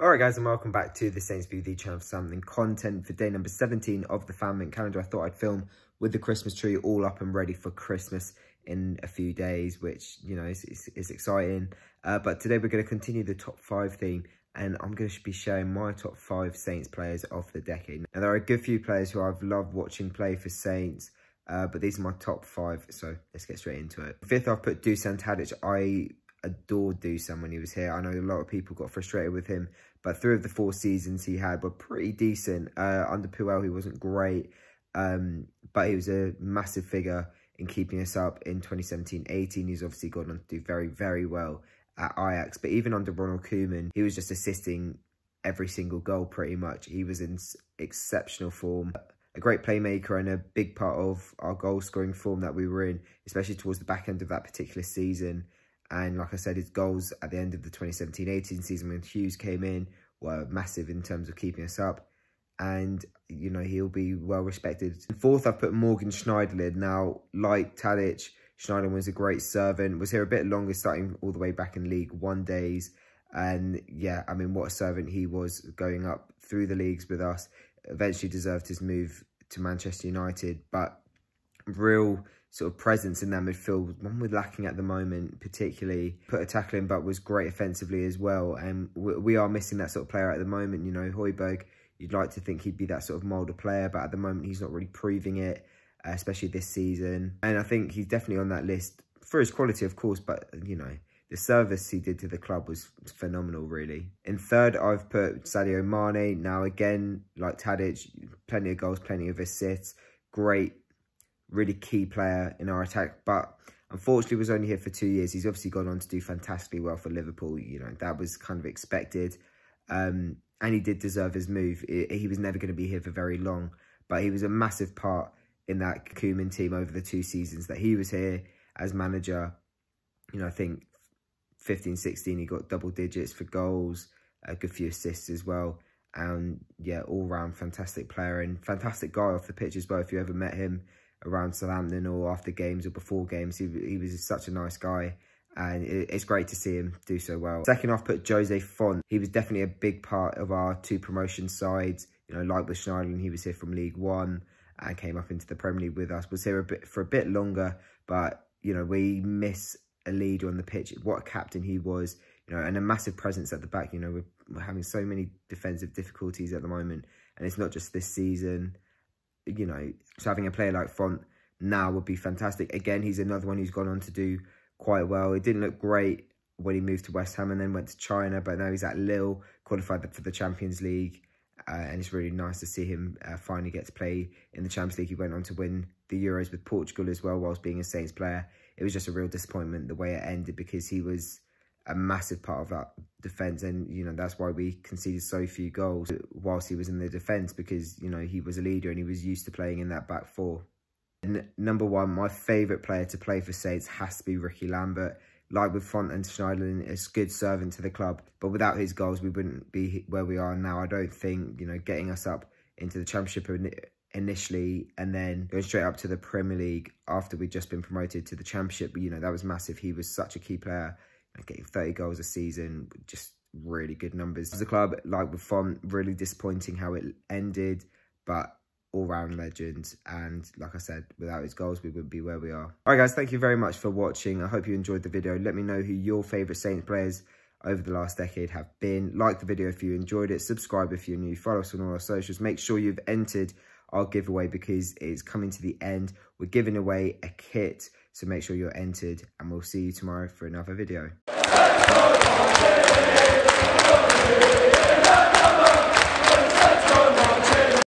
Alright guys, and welcome back to the Saints View, the channel for something content for day number 17 of the Fanvent calendar. I thought I'd film with the Christmas tree all up and ready for Christmas in a few days, which, you know, is exciting. But today we're going to continue the top 5 theme, and I'm going to be sharing my top 5 Saints players of the decade. Now, there are a good few players who I've loved watching play for Saints, but these are my top 5, so let's get straight into it. Fifth, I've put Dusan Tadic. I adored Dusan when he was here. I know a lot of people got frustrated with him, but 3 of the 4 seasons he had were pretty decent. Under Puel, he wasn't great, but he was a massive figure in keeping us up in 2017-18. He's obviously gone on to do very, very well at Ajax, but even under Ronald Koeman, he was just assisting every single goal pretty much. He was in exceptional form. A great playmaker and a big part of our goal-scoring form that we were in, especially towards the back end of that particular season. And like I said, his goals at the end of the 2017-18 season when Hughes came in were massive in terms of keeping us up. And, you know, he'll be well respected. And fourth, I've put Morgan Schneiderlin. Now, like Tadic, Schneiderlin was a great servant. Was here a bit longer, starting all the way back in League One days. And yeah, I mean, what a servant he was going up through the leagues with us. Eventually deserved his move to Manchester United. But real sort of presence in that midfield, one we're lacking at the moment, particularly. Put a tackle in, but was great offensively as well. And we are missing that sort of player at the moment. You know, Højbjerg, you'd like to think he'd be that sort of mould of player, but at the moment he's not really proving it, especially this season. And I think he's definitely on that list for his quality, of course, but, you know, the service he did to the club was phenomenal, really. In third, I've put Sadio Mane. Now, again, like Tadic, plenty of goals, plenty of assists, great, really key player in our attack, but unfortunately was only here for 2 years. He's obviously gone on to do fantastically well for Liverpool. You know, that was kind of expected. And he did deserve his move. He was never going to be here for very long, but he was a massive part in that Koeman team over the 2 seasons that he was here as manager. You know, I think 15-16, he got double digits for goals, a good few assists as well. And yeah, all-round fantastic player and fantastic guy off the pitch as well. If you ever met him around Southampton or after games or before games, he was such a nice guy, and it's great to see him do so well. Second, I've put Jose Font. He was definitely a big part of our 2 promotion sides. You know, like with Schneiderlin, he was here from League One and came up into the Premier League with us. Was here for a bit longer, but you know, we miss a leader on the pitch. What a captain he was, you know, and a massive presence at the back. You know, we're having so many defensive difficulties at the moment, and it's not just this season. You know, so having a player like Font now would be fantastic. Again, he's another one who's gone on to do quite well. It didn't look great when he moved to West Ham and then went to China, but now he's at Lille, qualified for the Champions League. And it's really nice to see him finally get to play in the Champions League. He went on to win the Euros with Portugal as well whilst being a Saints player. It was just a real disappointment the way it ended, because he was a massive part of that defence, and you know, that's why we conceded so few goals whilst he was in the defence, because you know, he was a leader and he was used to playing in that back 4. And number 1, my favourite player to play for Saints has to be Ricky Lambert. Like with Font and Schneiderlin, a good servant to the club, but without his goals we wouldn't be where we are now. I don't think, you know, getting us up into the Championship initially and then going straight up to the Premier League after we'd just been promoted to the Championship, you know, that was massive. He was such a key player. Getting 30 goals a season, just really good numbers. As a club, like with Font, really disappointing how it ended, but all-round legend. And like I said, without his goals, we wouldn't be where we are. All right, guys, thank you very much for watching. I hope you enjoyed the video. Let me know who your favourite Saints players over the last decade have been. Like the video if you enjoyed it. Subscribe if you're new. Follow us on all our socials. Make sure you've entered our giveaway because it's coming to the end. We're giving away a kit, so make sure you're entered, and we'll see you tomorrow for another video.